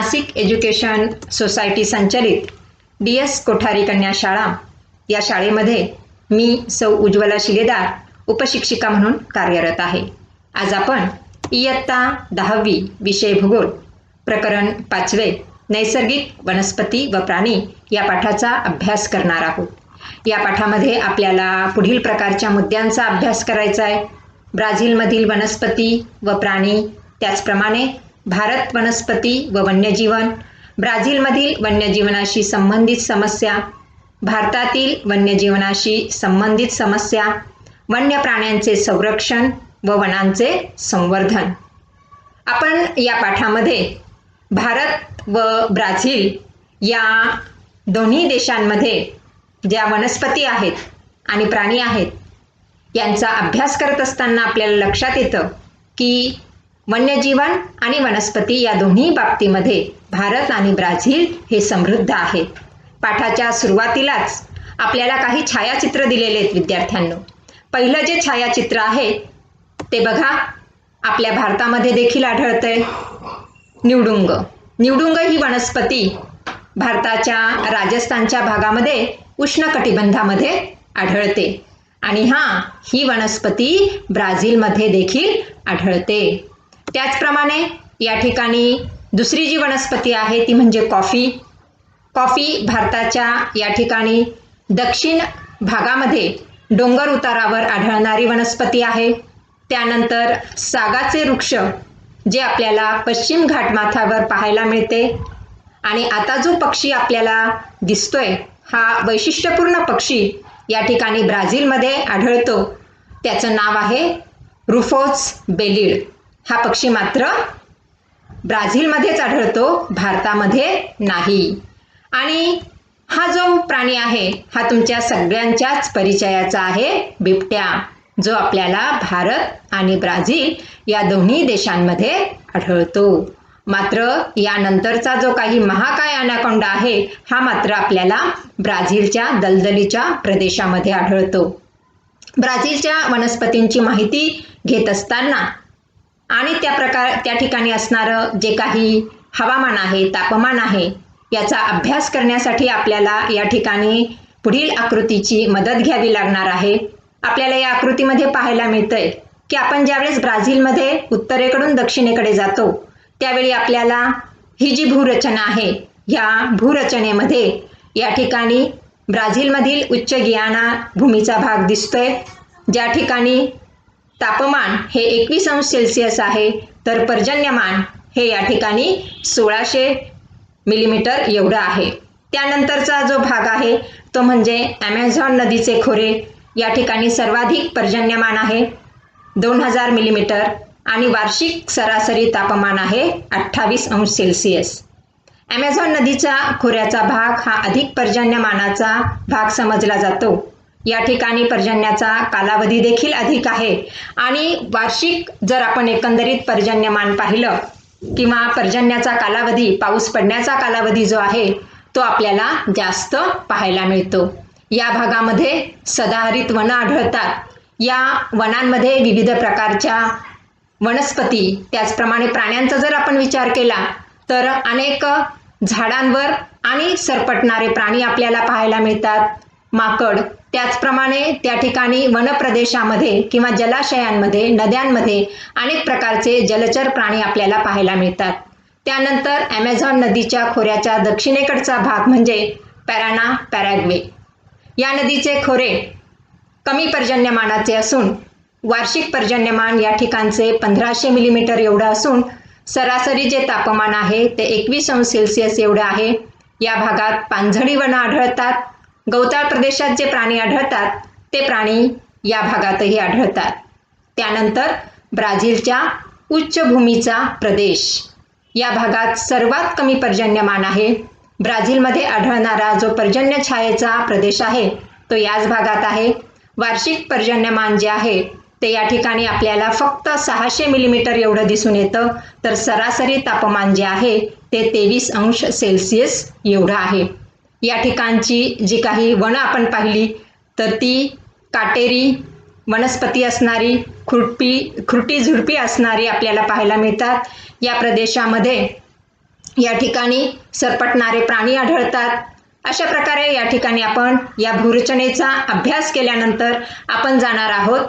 Nashik education society संचलित DS Kothari कन्या शाळा या शाळेमध्ये मी सौ उज्ज्वला शिलेदार उपशिक्षिका म्हणून कार्यरत आहे. आज आपण इयत्ता 10वी विषय भूगोल प्रकरण 5 नैसर्गिक वनस्पती व प्राणी या पाठाचा अभ्यास करणार आहोत. या पाठामध्ये आपल्याला पुढील प्रकारच्या मुद्द्यांचा अभ्यास करायचा आहे. ब्राझीलमधील वनस्पती व प्राणी, त्याचप्रमाणे भारत वनस्पती व वन्यजीवन, ब्राझीलमधील वन्यजीवनाशी संबंधित समस्या, भारतातील वन्यजीवनाशी संबंधित समस्या, वन्य प्राण्यांचे संरक्षण व वनांचे संवर्धन. आपण या पाठामध्ये भारत व ब्राझील या दोन्ही देशांमध्ये ज्या वनस्पती आहेत आणि प्राणी आहेत यांचा अभ्यास करत असताना आपल्याला लक्षात येतं की वन्यजीवन आणि वनस्पती या दोन्ही बाबतीमध्ये भारत आणि ब्राझील हे समृद्ध आहेत. पाठाच्या सुरुवातीलाच आपल्याला काही छायाचित्र दिलेले आहेत विद्यार्थ्यांनो. पहिलं जे छायाचित्र आहे ते बघा, आपल्या भारतामध्ये देखील आढळतंय. निवडुंग. निवडुंग ही वनस्पती भारताच्या राजस्थानच्या भागामध्ये उष्णकटिबंधामध्ये आढळते आणि ही वनस्पती ब्राझीलमध्ये देखील आढळते. त्याचप्रमाणे या ठिकाणी दुसरी जी वनस्पती आहे ती म्हणजे कॉफी. कॉफी भारताच्या या ठिकाणी दक्षिण भागामध्ये डोंगर उतारावर आढळणारी वनस्पती आहे. त्यानंतर सागाचे वृक्ष जे आपल्याला पश्चिम घाटमाथ्यावर पाहायला मिळते. आणि आता जो पक्षी आपल्याला दिसतोय हा वैशिष्ट्यपूर्ण पक्षी या ठिकाणी ब्राझीलमध्ये आढळतो. त्याचं नाव आहे रुफोस बेलिड. हा पक्षी मात्र ब्राझीलमध्येच आढळतो, भारतामध्ये नाही. आणि हा जो प्राणी आहे हा तुमच्या सगळ्यांच्याच परिचयाचा आहे, बिबट्या, जो आपल्याला भारत आणि ब्राझील या दोन्ही देशांमध्ये आढळतो. मात्र यानंतरचा जो काही महाकाय ॲनाकोंडा आहे हा मात्र आपल्याला ब्राझीलच्या दलदलीच्या प्रदेशामध्ये आढळतो. ब्राझीलच्या वनस्पतींची माहिती घेत असताना आणि त्या ठिकाणी असणारं जे काही हवामान आहे, तापमान आहे याचा अभ्यास करण्यासाठी आपल्याला या ठिकाणी पुढील आकृतीची मदत घ्यावी लागणार आहे. आपल्याला या आकृतीमध्ये पाहायला मिळतंय की आपण ज्यावेळेस ब्राझीलमध्ये उत्तरेकडून दक्षिणेकडे जातो त्यावेळी आपल्याला ही जी भूरचना आहे ह्या भूरचनेमध्ये या ठिकाणी ब्राझीलमधील उच्च गियाना भूमीचा भाग दिसतोय, ज्या ठिकाणी तापमान हे 21 अंश सेल्सिअस आहे, तर पर्जन्यमान हे या ठिकाणी 1600 मिलीमीटर एवढं आहे. त्यानंतरचा जो भाग आहे तो म्हणजे ॲमेझॉन नदीचे खोरे. या ठिकाणी सर्वाधिक पर्जन्यमान आहे 2000 मिलीमीटर आणि वार्षिक सरासरी तापमान आहे 28 अंश सेल्सिअस. ॲमेझॉन नदीचा खोऱ्याचा भाग हा अधिक पर्जन्यमानाचा भाग समजला जातो. या ठिकाणी पर्जन्याचा कालावधी देखील अधिक आहे आणि वार्षिक जर आपण एकंदरीत पर्जन्यमान पाहिलं किंवा पर्जन्याचा कालावधी, पाऊस पडण्याचा कालावधी जो आहे तो आपल्याला जास्त पाहायला मिळतो. या भागामध्ये सदाहरित वनं आढळतात. या वनांमध्ये विविध प्रकारच्या वनस्पती, त्याचप्रमाणे प्राण्यांचा जर आपण विचार केला तर अनेक झाडांवर आणि सरपटणारे प्राणी आपल्याला पाहायला मिळतात, माकड. त्याचप्रमाणे त्या ठिकाणी वनप्रदेशामध्ये किंवा जलाशयांमध्ये, नद्यांमध्ये अनेक प्रकारचे जलचर प्राणी आपल्याला पाहायला मिळतात. त्यानंतर ॲमेझॉन नदीच्या खोऱ्याच्या दक्षिणेकडचा भाग म्हणजे पॅराना पॅराग्वे. या नदीचे खोरे कमी पर्जन्यमानाचे असून वार्षिक पर्जन्यमान या ठिकाणचे 1500 मिलीमीटर एवढं असून सरासरी जे तापमान आहे ते 21 अंश सेल्सिअस एवढं आहे. या भागात पानझडी वनं आढळतात. गवताळ प्रदेशात जे प्राणी आढळतात ते प्राणी या भागातही आढळतात. त्यानंतर ब्राझीलच्या उच्चभूमीचा प्रदेश. या भागात सर्वात कमी पर्जन्यमान आहे. ब्राझीलमध्ये आढळणारा जो पर्जन्य छायेचा प्रदेश आहे तो याच भागात आहे. वार्षिक पर्जन्यमान जे आहे ते या ठिकाणी आपल्याला फक्त 600 मिलीमीटर एवढं दिसून येतं, तर सरासरी तापमान जे आहे ते 23 अंश सेल्सिअस एवढं आहे. या ठिकाणची जी काही वनं आपण पाहिली तर ती काटेरी वनस्पती असणारी, खुरटी झुडपी असणारी आपल्याला पाहायला मिळतात. या प्रदेशामध्ये या ठिकाणी सरपटणारे प्राणी आढळतात. अशा प्रकारे या ठिकाणी आपण या भूरचनेचा अभ्यास केल्यानंतर आपण जाणार आहोत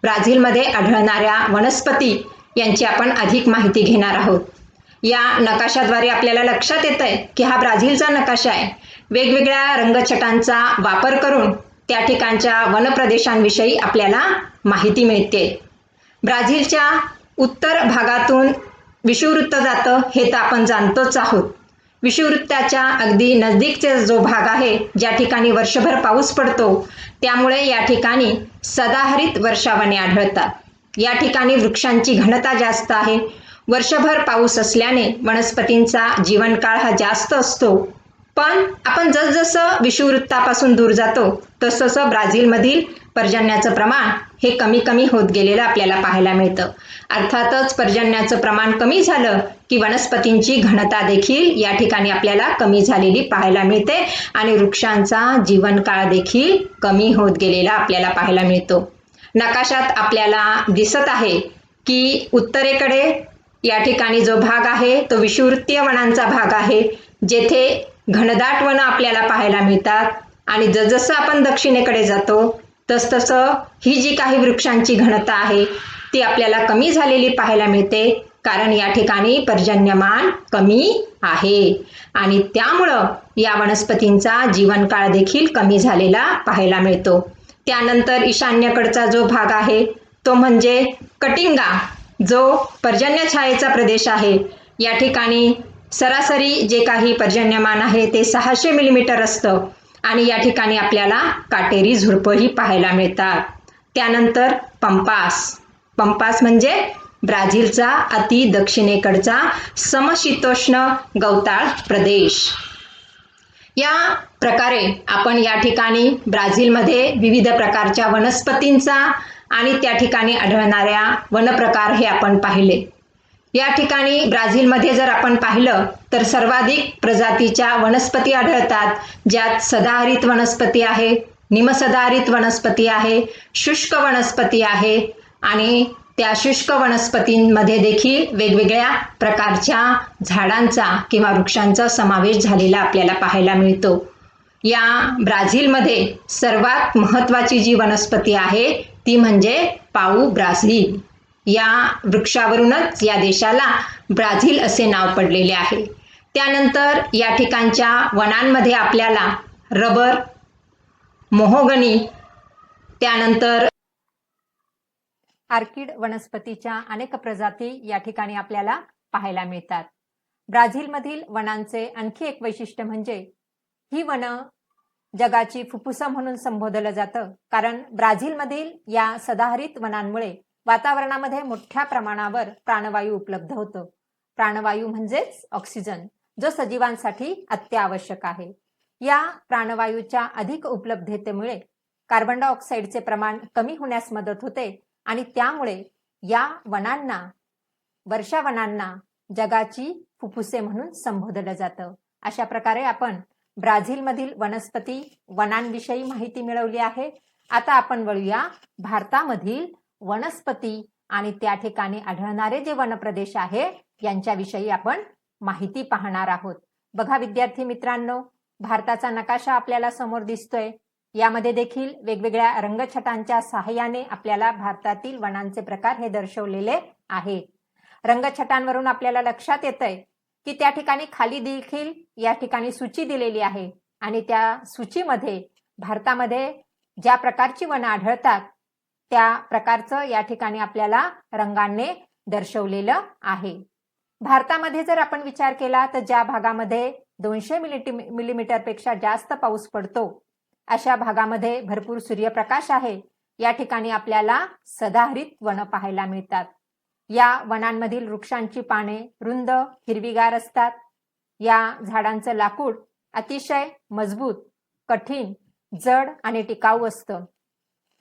ब्राझीलमध्ये आढळणाऱ्या वनस्पती यांची आपण अधिक माहिती घेणार आहोत. या नकाशाद्वारे आपल्याला लक्षात येतंय की हा ब्राझीलचा नकाशा आहे. वेगवेगळ्या रंगछटांचा वापर करून त्या ठिकाणच्या वनप्रदेशांविषयी आपल्याला माहिती मिळते. ब्राझीलच्या उत्तर भागातून विषुववृत्त जातं हे तर आपण जाणतोच आहोत. विषुववृत्ताच्या अगदी नजदीकचा जो भाग आहे, ज्या ठिकाणी वर्षभर पाऊस पडतो, त्यामुळे या ठिकाणी सदाहरित वर्षावने आढळतात. या ठिकाणी वृक्षांची घनता जास्त आहे. वर्षभर पाऊस असल्याने वनस्पतींचा जीवनकाळ हा जास्त असतो. पण आपण जसजसं विषुववृत्तापासून दूर जातो तसतसं ब्राझीलमधील पर्जन्याचं प्रमाण हे कमी कमी होत गेलेलं आपल्याला पाहायला मिळतं. अर्थातच पर्जन्याचं प्रमाण कमी झालं की वनस्पतींची घनता देखील या ठिकाणी आपल्याला कमी झालेली पाहायला मिळते आणि वृक्षांचा जीवनकाळ देखील कमी होत गेलेला आपल्याला पाहायला मिळतो. नकाशात आपल्याला दिसत आहे की उत्तरेकडे या ठिकाणी जो भाग आहे तो विषुववृत्तीय वनांचा भाग आहे, जेथे घनदाट वनं आपल्याला पाहायला मिळतात. आणि जसजसं आपण दक्षिणेकडे जातो तसतसं ही जी काही वृक्षांची घनता आहे ती आपल्याला कमी झालेली पाहायला मिळते, कारण या ठिकाणी पर्जन्यमान कमी आहे आणि त्यामुळं या वनस्पतींचा जीवनकाळ देखील कमी झालेला पाहायला मिळतो. त्यानंतर ईशान्येकडचा जो भाग आहे तो म्हणजे कटिंगा, जो पर्जन्य छायेचा प्रदेश आहे. या ठिकाणी सरासरी जे काही पर्जन्यमान आहे ते 600 मिलीमीटर असतं आणि या ठिकाणी आपल्याला काटेरी झुडपंही पाहायला मिळतात. त्यानंतर पंपास म्हणजे ब्राझीलचा अति दक्षिणेकडचा समशीतोष्ण गवताळ प्रदेश. या प्रकारे आपण या ठिकाणी ब्राझीलमध्ये विविध प्रकारच्या वनस्पतींचा आणि त्या ठिकाणी आढळणाऱ्या वनप्रकार हे आपण पाहिले. या ठिकाणी ब्राझीलमध्ये जर आपण पाहिलं तर सर्वाधिक प्रजातीच्या वनस्पती आढळतात, ज्यात सदाहरित वनस्पती आहे, निमसदाहरित वनस्पती आहे, शुष्क वनस्पती आहे आणि त्या शुष्क वनस्पतींमध्ये देखील वेगवेगळ्या प्रकारच्या झाडांचा किंवा वृक्षांचा समावेश झालेला आपल्याला पाहायला मिळतो. या ब्राझीलमध्ये सर्वात महत्त्वाची जी वनस्पती आहे ती म्हणजे पाऊ ब्राझील. या वृक्षावरूनच या देशाला ब्राझील असे नाव पडलेले आहे. त्यानंतर या ठिकाणच्या वनांमध्ये आपल्याला रबर, मोहोगनी, त्यानंतर ऑर्किड वनस्पतीच्या अनेक प्रजाती या ठिकाणी आपल्याला पाहायला मिळतात. ब्राझीलमधील वनांचे आणखी एक वैशिष्ट्य म्हणजे ही वनं जगाची फुफ्फुसं म्हणून संबोधलं जातं, कारण ब्राझीलमधील या सदाहरित वनांमुळे वातावरणामध्ये मोठ्या प्रमाणावर प्राणवायू उपलब्ध होतो. प्राणवायू म्हणजेच ऑक्सिजन, जो सजीवांसाठी अत्यावश्यक आहे. या प्राणवायूच्या अधिक उपलब्धतेमुळे कार्बन डायऑक्साईडचे प्रमाण कमी होण्यास मदत होते आणि त्यामुळे या वनांना, वर्षावनांना जगाची फुफ्फुसे म्हणून संबोधलं जातं. अशा प्रकारे आपण ब्राझीलमधील वनस्पती वनांविषयी माहिती मिळवली आहे. आता आपण वळूया भारतामधील वनस्पती आणि त्या ठिकाणी आढळणारे जे वनप्रदेश आहे यांच्याविषयी आपण माहिती पाहणार आहोत. बघा विद्यार्थी मित्रांनो, भारताचा नकाशा आपल्याला समोर दिसतोय. यामध्ये देखील वेगवेगळ्या रंगछटांच्या सहाय्याने आपल्याला भारतातील वनांचे प्रकार हे दर्शवलेले आहेत. रंगछटांवरून आपल्याला लक्षात येतंय की त्या ठिकाणी खाली देखील या ठिकाणी सूची दिलेली आहे आणि त्या सूचीमध्ये भारतामध्ये ज्या प्रकारची वनं आढळतात त्या प्रकारचं या ठिकाणी आपल्याला रंगांनी दर्शवलेलं आहे. भारतामध्ये जर आपण विचार केला तर ज्या भागामध्ये 200 मिलीमीटर पेक्षा जास्त पाऊस पडतो अशा भागामध्ये भरपूर सूर्यप्रकाश आहे. या ठिकाणी आपल्याला सदाहरित वनं पाहायला मिळतात. या वनांमधील वृक्षांची पाने रुंद हिरवीगार असतात. या झाडांचं लाकूड अतिशय मजबूत, कठीण, जड आणि टिकाऊ असतं.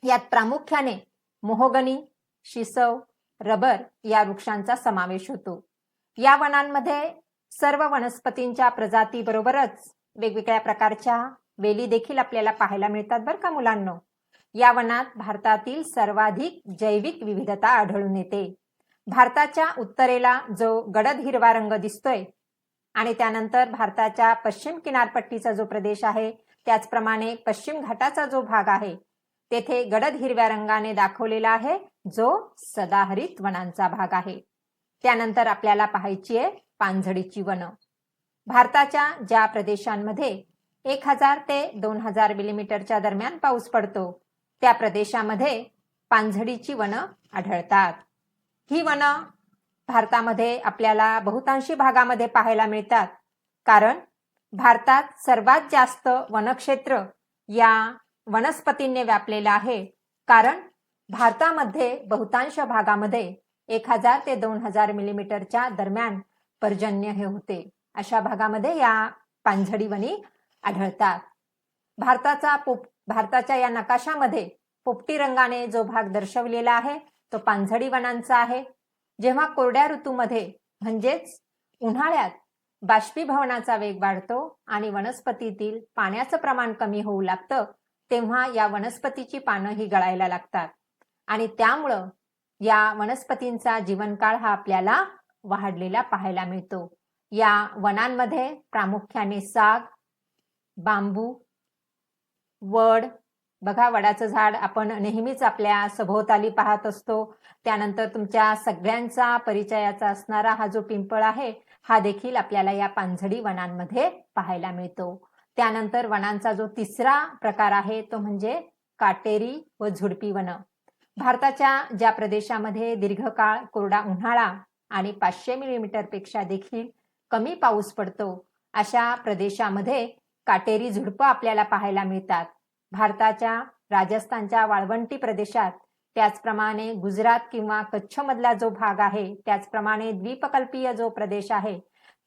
यात प्रामुख्याने मोहोगनी, शिसव, रबर या वृक्षांचा समावेश होतो. या वनांमध्ये सर्व वनस्पतींच्या प्रजातीबरोबरच वेगवेगळ्या प्रकारच्या वेली देखील आपल्याला पाहायला मिळतात बरं का मुलांनो. या वनात भारतातील सर्वाधिक जैविक विविधता आढळून येते. भारताच्या उत्तरेला जो गडद हिरवा रंग दिसतोय आणि त्यानंतर भारताच्या पश्चिम किनारपट्टीचा जो प्रदेश आहे, त्याचप्रमाणे पश्चिम घाटाचा जो भाग आहे, तेथे गडद हिरव्या रंगाने दाखवलेला आहे, जो सदाहरित वनांचा भाग आहे. त्यानंतर आपल्याला पाहायची आहे पानझडीची वनं. भारताच्या ज्या प्रदेशांमध्ये 1000 ते 2000 मिलीमीटरच्या दरम्यान पाऊस पडतो, त्या प्रदेशामध्ये पानझडीची वनं आढळतात. ही वनं भारतामध्ये आपल्याला बहुतांशी भागामध्ये पाहायला मिळतात, कारण भारतात सर्वात जास्त वनक्षेत्र या वनस्पतींनी व्यापलेलं आहे. कारण भारतामध्ये बहुतांश भागामध्ये 1000 ते 2000 मिलीमीटरच्या दरम्यान पर्जन्य हे होते. अशा भागामध्ये या पानझडी वनी आढळतात. भारताच्या या नकाशामध्ये पोपटी रंगाने जो भाग दर्शवलेला आहे, तो पानझडी वनांचा आहे. जेव्हा कोरड्या ऋतूमध्ये म्हणजेच उन्हाळ्यात बाष्पीभवनाचा वेग वाढतो आणि वनस्पतीतील पाण्याचं प्रमाण कमी होऊ लागतं, तेव्हा या वनस्पतीची पानं ही गळायला लागतात आणि त्यामुळं या वनस्पतींचा जीवनकाळ हा आपल्याला वाढलेला पाहायला मिळतो. या वनांमध्ये प्रामुख्याने साग, बांबू, वड, बघा वडाचं झाड आपण नेहमीच आपल्या सभोवताली पाहत असतो. त्यानंतर तुमच्या सगळ्यांचा परिचयाचा असणारा हा जो पिंपळ आहे, हा देखील आपल्याला या पानझडी वनांमध्ये पाहायला मिळतो. त्यानंतर वनांचा जो तिसरा प्रकार आहे, तो म्हणजे काटेरी व झुडपी वनं. भारताच्या ज्या प्रदेशामध्ये दीर्घकाळ कोरडा उन्हाळा आणि 500 मिलीमीटरपेक्षा देखील कमी पाऊस पडतो, अशा प्रदेशामध्ये काटेरी झुडपं आपल्याला पाहायला मिळतात. भारताच्या राजस्थानच्या वाळवंटी प्रदेशात, त्याचप्रमाणे गुजरात किंवा कच्छमधला जो भाग आहे, त्याचप्रमाणे द्वीपकल्पीय जो प्रदेश आहे,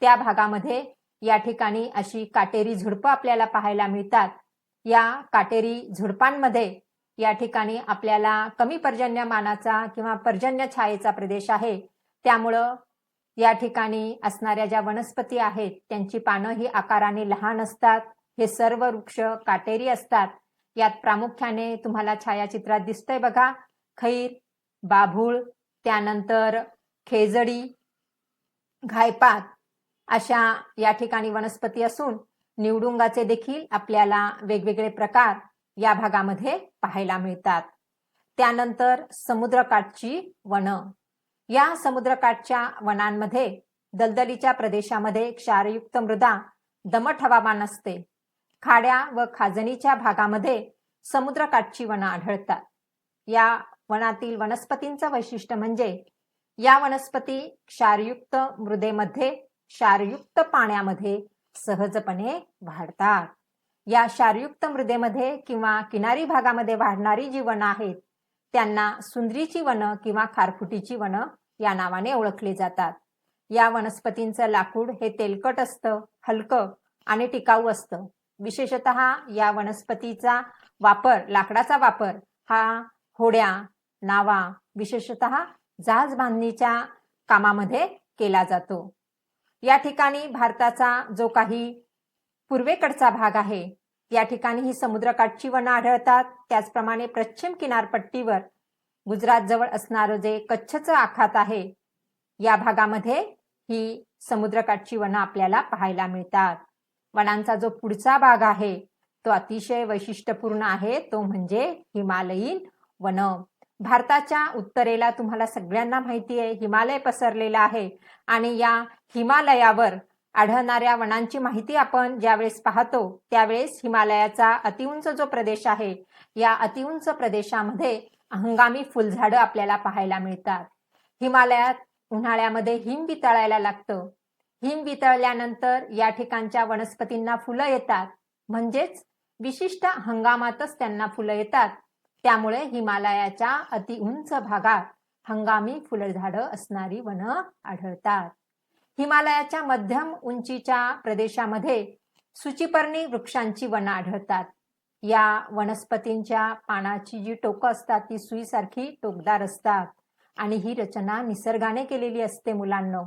त्या भागामध्ये या ठिकाणी अशी काटेरी झुडपं आपल्याला पाहायला मिळतात. या काटेरी झुडपांमध्ये या ठिकाणी आपल्याला कमी पर्जन्यमानाचा किंवा पर्जन्य छायेचा प्रदेश आहे, त्यामुळं या ठिकाणी असणाऱ्या ज्या वनस्पती आहेत, त्यांची पानं ही आकाराने लहान असतात. हे सर्व वृक्ष काटेरी असतात. यात प्रामुख्याने तुम्हाला छायाचित्रात दिसतंय बघा, खैर, बाभूळ, त्यानंतर खेजडी, घायपात अशा या ठिकाणी वनस्पती असून निवडुंगाचे देखील आपल्याला वेगवेगळे प्रकार या भागामध्ये पाहायला मिळतात. त्यानंतर समुद्रकाठची वनं. या समुद्रकाठच्या वनांमध्ये दलदलीच्या प्रदेशामध्ये क्षारयुक्त मृदा, दमट हवामान असते. खाड्या व खाजणीच्या भागामध्ये समुद्रकाठची वनं आढळतात. या वनातील वनस्पतींचं वैशिष्ट्य म्हणजे या वनस्पती क्षारयुक्त मृदेमध्ये, क्षारयुक्त पाण्यामध्ये सहजपणे वाढतात. या क्षारयुक्त मृदेमध्ये किंवा किनारी भागामध्ये वाढणारी जी वनं आहेत, त्यांना सुंदरीची वनं किंवा खारफुटीची वनं या नावाने ओळखली जातात. या वनस्पतींचं लाकूड हे तेलकट असतं, हलकं आणि टिकाऊ असतं. विशेषतः या वनस्पतीचा वापर, लाकडाचा वापर हा होड्या, नावा, विशेषतः जहाज बांधणीच्या कामामध्ये केला जातो. या ठिकाणी भारताचा जो काही पूर्वेकडचा भाग आहे, या ठिकाणी ही समुद्रकाठची वनं आढळतात. त्याचप्रमाणे पश्चिम किनारपट्टीवर गुजरात जवळ असणारं जे कच्छचं आखात आहे, या भागामध्ये ही समुद्रकाठची वनं आपल्याला पाहायला मिळतात. वनांचा जो पुढचा भाग आहे, तो अतिशय वैशिष्ट्यपूर्ण आहे, तो म्हणजे हिमालयीन वनं. भारताच्या उत्तरेला तुम्हाला सगळ्यांना माहिती आहे, हिमालय पसरलेला आहे आणि या हिमालयावर आढळणाऱ्या वनांची माहिती आपण ज्यावेळेस पाहतो, त्यावेळेस हिमालयाचा अतिउंच जो प्रदेश आहे, या अतिउंच प्रदेशामध्ये हंगामी फुलझाडं आपल्याला पाहायला मिळतात. हिमालयात उन्हाळ्यामध्ये हिम वितळायला लागतं. हिम वितळल्यानंतर या ठिकाणच्या वनस्पतींना फुलं येतात, म्हणजेच विशिष्ट हंगामातच त्यांना फुलं येतात. त्यामुळे हिमालयाच्या अतिउंच भागात हंगामी फुलझाडं असणारी वनं आढळतात. हिमालयाच्या मध्यम उंचीच्या प्रदेशामध्ये सूचिपर्णी वृक्षांची वनं आढळतात. या वनस्पतींच्या पानाची जी टोकं असतात, ती सुईसारखी टोकदार असतात आणि ही रचना निसर्गाने केलेली असते मुलांनो.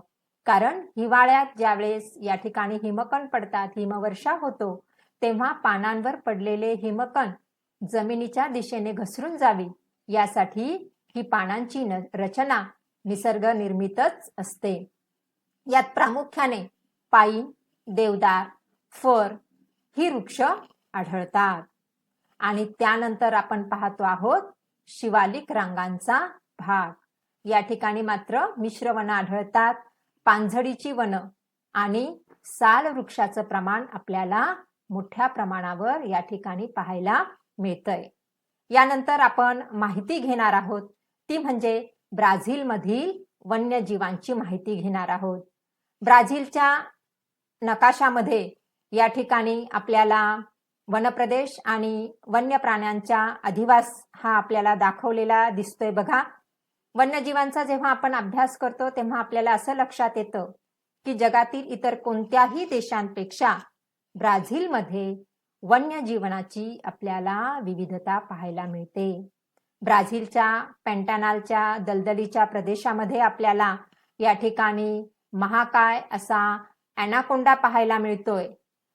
कारण हिवाळ्यात ज्यावेळेस या ठिकाणी हिमकण पडतात, हिमवर्षा होतो, तेव्हा पानांवर पडलेले हिमकण जमिनीच्या दिशेने घसरून जावी, यासाठी ही पानांची रचना निसर्ग निर्मितच असते. यात प्रामुख्याने पाईन, देवदार, फर ही वृक्ष आढळतात. आणि त्यानंतर आपण पाहतो आहोत शिवालिक रांगांचा भाग. या ठिकाणी मात्र मिश्र वन आढळतात, पानझडीची वन आणि साल वृक्षाचं प्रमाण आपल्याला मोठ्या प्रमाणावर या ठिकाणी पाहायला मिळतंय. यानंतर आपण माहिती घेणार आहोत ती म्हणजे ब्राझीलमधील वन्यजीवांची माहिती घेणार आहोत. ब्राझीलच्या नकाशामध्ये या ठिकाणी आपल्याला वनप्रदेश आणि वन्य प्राण्यांचा अधिवास हा आपल्याला दाखवलेला दिसतोय बघा. वन्यजीवांचा जेव्हा आपण अभ्यास करतो तेव्हा आपल्याला असं लक्षात येतं की जगातील इतर कोणत्याही देशांपेक्षा ब्राझीलमध्ये वन्यजीवनाची आपल्याला विविधता पाहायला मिळते. ब्राझीलच्या पॅन्टानालच्या दलदलीच्या प्रदेशामध्ये आपल्याला या ठिकाणी महाकाय असा ॲनाकोंडा पाहायला मिळतोय,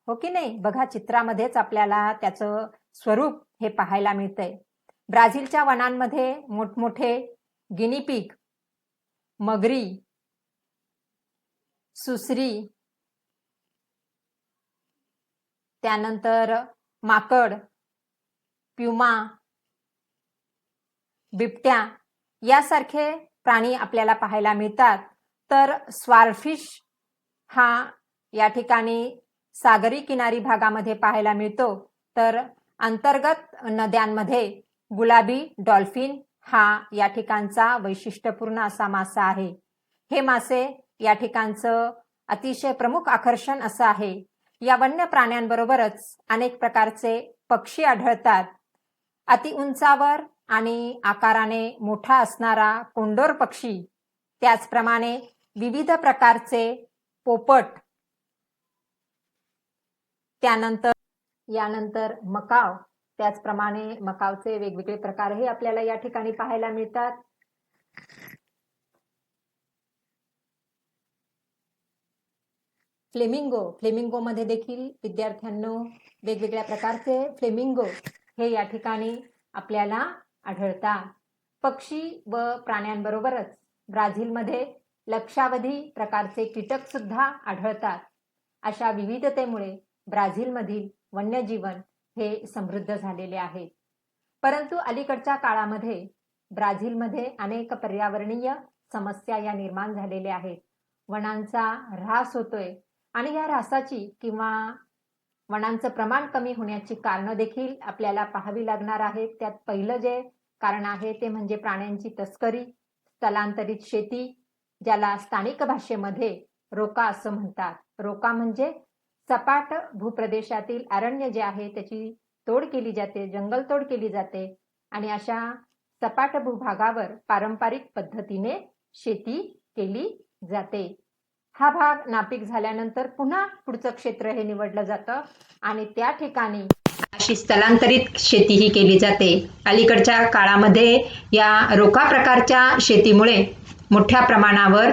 हो की नाही? बघा, चित्रामध्येच आपल्याला त्याचं स्वरूप हे पाहायला मिळतंय. ब्राझीलच्या वनांमध्ये मोठमोठे गिनीपिग, मगरी, सुसरी, त्यानंतर माकड, प्युमा, बिबट्या यासारखे प्राणी आपल्याला पाहायला मिळतात. तर स्वारफिश हा या ठिकाणी सागरी किनारी भागामध्ये पाहायला मिळतो. तर अंतर्गत नद्यांमध्ये गुलाबी डॉल्फिन हा या ठिकाणचा वैशिष्ट्यपूर्ण असा मासा आहे. हे मासे या ठिकाणचं अतिशय प्रमुख आकर्षण असं आहे. या वन्य प्राण्यांबरोबरच अनेक प्रकारचे पक्षी आढळतात. अति उंचावर आणि आकाराने मोठा असणारा कोंडोर पक्षी, त्याचप्रमाणे विविध प्रकारचे पोपट, यानंतर मकाव, त्याचप्रमाणे मकावचे वेगवेगळे प्रकारही आपल्याला या ठिकाणी पाहायला मिळतात. फ्लेमिंगो मध्ये देखील विद्यार्थ्यांनो वेगवेगळ्या प्रकारचे फ्लेमिंगो हे या ठिकाणी आपल्याला आढळतात. पक्षी व प्राण्यांबरोबरच ब्राझीलमध्ये लक्षावधी प्रकारचे कीटक सुद्धा आढळतात. अशा विविधतेमुळे ब्राझीलमधील वन्यजीवन हे समृद्ध झालेले आहे. परंतु अलीकडच्या काळामध्ये ब्राझीलमध्ये अनेक पर्यावरणीय समस्या या निर्माण झालेल्या आहेत. वनांचा ऱ्हास होतोय आणि या ऱ्हासाची किंवा वनांचं प्रमाण कमी होण्याची कारणं देखील आपल्याला पाहावी लागणार आहेत. त्यात पहिलं जे कारण आहे ते म्हणजे प्राण्यांची तस्करी, स्थलांतरित शेती, ज्याला स्थानिक भाषेमध्ये रोका असं म्हणतात. रोका म्हणजे सपाट भूप्रदेशातील अरण्य जे आहे त्याची तोड केली जाते, जंगलतोड केली जाते आणि अशा सपाट भूभागावर पारंपरिक पद्धतीने शेती केली जाते. हा भाग नापीक झाल्यानंतर पुन्हा पुढचं क्षेत्र हे निवडलं जातं आणि त्या ठिकाणी अशी स्थलांतरित शेतीही केली जाते. अलीकडच्या काळामध्ये या रोका प्रकारच्या शेतीमुळे मोठ्या प्रमाणावर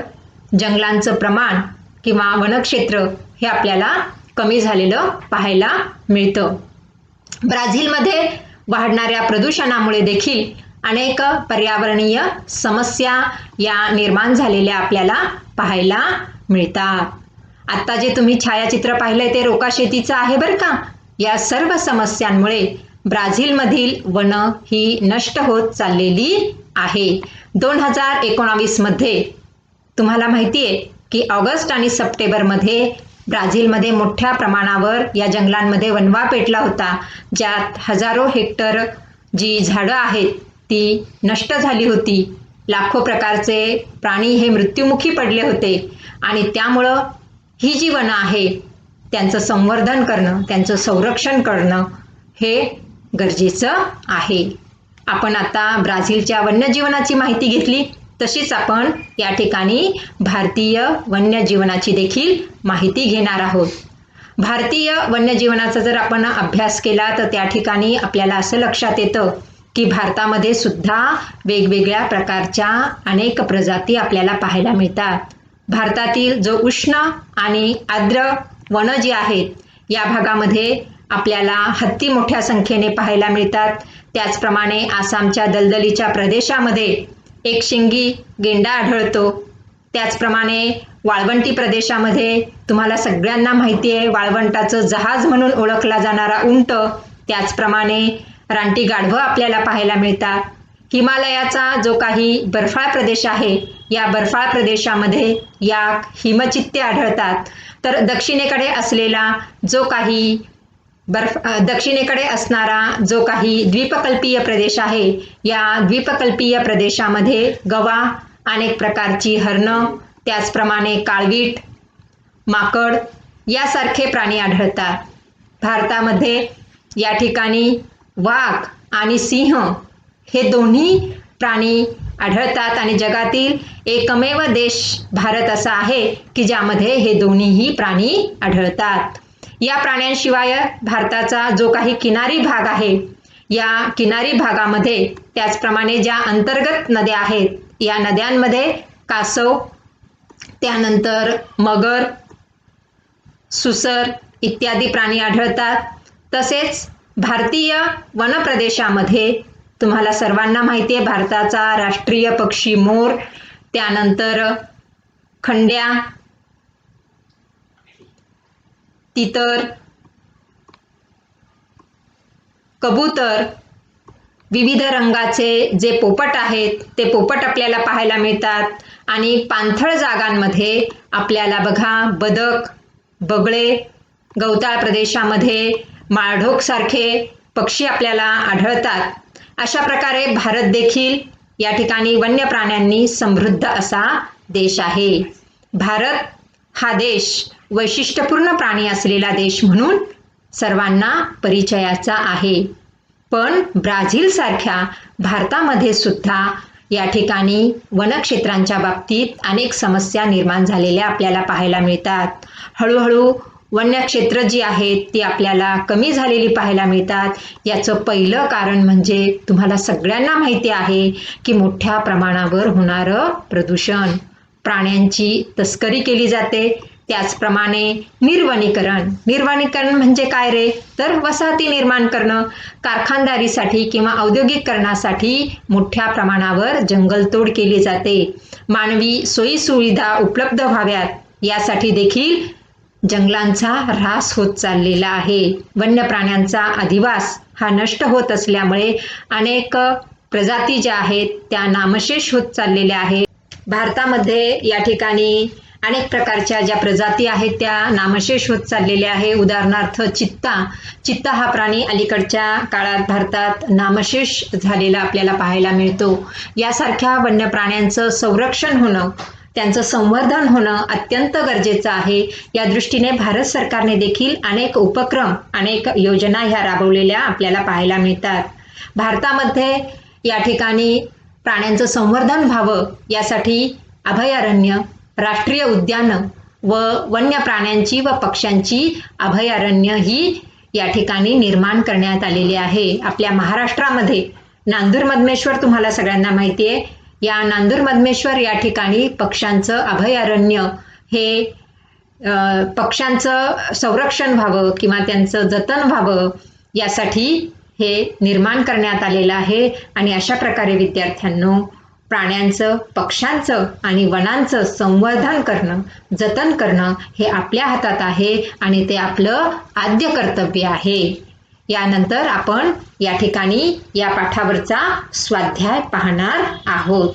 जंगलांचं प्रमाण किंवा वनक्षेत्र हे आपल्याला कमी झालेलं पाहायला मिळतं. ब्राझीलमध्ये वाढणाऱ्या प्रदूषणामुळे देखील अनेक पर्यावरणीय समस्या या निर्माण झालेल्या आपल्याला पाहायला मिळतात. आता जे तुम्ही छायाचित्र पाहिलंय ते रोका शेतीचं आहे बरं का. या सर्व समस्यांमुळे ब्राझीलमधील वन ही नष्ट होत चाललेली आहे. 2019 मध्ये तुम्हाला माहिती आहे की ऑगस्ट आणि सप्टेंबरमध्ये ब्राझीलमध्ये मोठ्या प्रमाणावर या जंगलांमध्ये वणवा पेटला होता, ज्यात हजारो हेक्टर जी झाडं आहेत ती नष्ट झाली होती. लाखो प्रकारचे प्राणी हे मृत्युमुखी पडले होते आणि त्यामुळं ही जी वनं आहे त्यांचं संवर्धन करणं, त्यांचं संरक्षण करणं हे गरजेचं आहे. आपण आता ब्राझीलच्या वन्यजीवनाची माहिती घेतली, तशीच आपण या ठिकाणी भारतीय वन्यजीवनाची देखील माहिती घेणार आहोत. भारतीय वन्यजीवनाचा जर आपण अभ्यास केला तर त्या ठिकाणी आपल्याला असं लक्षात येतं की भारतामध्ये सुद्धा वेगवेगळ्या प्रकारच्या अनेक प्रजाती आपल्याला पाहायला मिळतात. भारतातील जो उष्ण आणि आर्द्र वन जी आहेत या भागामध्ये आपल्याला हत्ती मोठ्या संख्येने पाहायला मिळतात. त्याचप्रमाणे आसामच्या दलदलीच्या प्रदेशामध्ये एकशिंगी गेंडा आढळतो. त्याचप्रमाणे वाळवंटी प्रदेशामध्ये तुम्हाला सगळ्यांना माहिती आहे वाळवंटाचं जहाज म्हणून ओळखला जाणारा उंट, त्याचप्रमाणे रानटी गाढवं आपल्याला पाहायला मिळतात. हिमालयाचा जो काही बर्फाळ प्रदेश आहे या बर्फाळ प्रदेशामध्ये या हिमचित्ते आढळतात. तर दक्षिणेकडे असलेला जो काही दक्षिणेकडे असणारा जो काही द्वीपकल्पीय प्रदेश आहे या द्वीपकल्पीय प्रदेशामध्ये गवा, अनेक प्रकारची हरणं, त्याचप्रमाणे काळवीट, माकड यासारखे प्राणी आढळतात. भारतामध्ये या ठिकाणी वाघ आणि सिंह हे दोन्ही प्राणी आढळतात आणि जगातील एकमेव देश भारत असा आहे की ज्यामध्ये हे दोन्हीही प्राणी आढळतात. या प्राण्यांशिवाय भारताचा जो काही किनारी भाग आहे या किनारी भागामध्ये त्याचप्रमाणे ज्या अंतर्गत नद्या आहेत या नद्यांमध्ये कासव, त्यानंतर मगर, सुसर इत्यादी प्राणी आढळतात. तसेच भारतीय वनप्रदेशामध्ये तुम्हाला सर्वांना माहिती आहे भारताचा राष्ट्रीय पक्षी मोर, त्यानंतर खंड्या, तितर, कबूतर, विविध रंगाचे जे पोपट आहेत ते पोपट आपल्याला पाहायला मिळतात. आणि पाणथळ जागांमध्ये आपल्याला बघा बदक, बगळे, गवताळ प्रदेशामध्ये माळढोक सारखे पक्षी आपल्याला आढळतात. अशा प्रकारे भारत देखील या ठिकाणी वन्य प्राण्यांनी समृद्ध असा देश आहे. भारत हा देश वैशिष्ट्यपूर्ण प्राणी असलेला देश म्हणून सर्वांना परिचयाचा आहे. पण ब्राझील सारख्या भारतामध्ये सुद्धा या ठिकाणी वनक्षेत्रांच्या बाबतीत अनेक समस्या निर्माण झालेल्या आपल्याला पाहायला मिळतात. हळूहळू वन्यक्षेत्र जी आहेत ती आपल्याला कमी झालेली पाहायला मिळतात. याचं पहिलं कारण म्हणजे तुम्हाला सगळ्यांना माहिती आहे की मोठ्या प्रमाणावर होणारं प्रदूषण, प्राण्यांची तस्करी केली जाते. त्याचप्रमाणे निर्वनीकरण म्हणजे काय रे, तर वसाहती निर्माण करणं. कारखानदारीसाठी किंवा औद्योगिकरणासाठी मोठ्या प्रमाणावर जंगलतोड केली जाते. मानवी सोयीसुविधा उपलब्ध व्हाव्यात यासाठी देखील जंगलांचा ऱ्हास होत चाललेला आहे. वन्य प्राण्यांचा अधिवास हा नष्ट होत असल्यामुळे अनेक प्रजाती ज्या आहेत त्या नामशेष होत चाललेल्या आहेत. भारतामध्ये या ठिकाणी अनेक प्रकारच्या ज्या प्रजाती आहेत त्या नामशेष होत चाललेल्या आहे. उदाहरणार्थ चित्ता हा प्राणी अलीकडच्या काळात भारतात नामशेष झालेला आपल्याला पाहायला मिळतो. यासारख्या वन्य प्राण्यांचं संरक्षण होणं, त्यांचं संवर्धन होणं अत्यंत गरजेचं आहे. या दृष्टीने भारत सरकारने देखील अनेक उपक्रम, अनेक योजना ह्या राबवलेल्या आपल्याला पाहायला मिळतात. भारतामध्ये या ठिकाणी प्राण्यांचं संवर्धन व्हावं यासाठी अभयारण्य, राष्ट्रीय उद्यानं व वन्य प्राण्यांची व पक्ष्यांची अभयारण्य ही या ठिकाणी निर्माण करण्यात आलेली आहे. आपल्या महाराष्ट्रामध्ये नांदूर मधमेश्वर तुम्हाला सगळ्यांना माहिती आहे. या नांदूर मधमेश्वर या ठिकाणी पक्ष्यांचं अभयारण्य हे पक्ष्यांचं संरक्षण व्हावं किंवा त्यांचं जतन व्हावं यासाठी हे निर्माण करण्यात आलेलं आहे. आणि अशा प्रकारे विद्यार्थ्यांनो प्राण्यांचं, पक्ष्यांचं आणि वनांचं संवर्धन करणं, जतन करणं हे आपल्या हातात आहे आणि ते आपलं आद्य कर्तव्य आहे. यानंतर आपण या ठिकाणी या पाठावरचा स्वाध्याय पाहणार आहोत.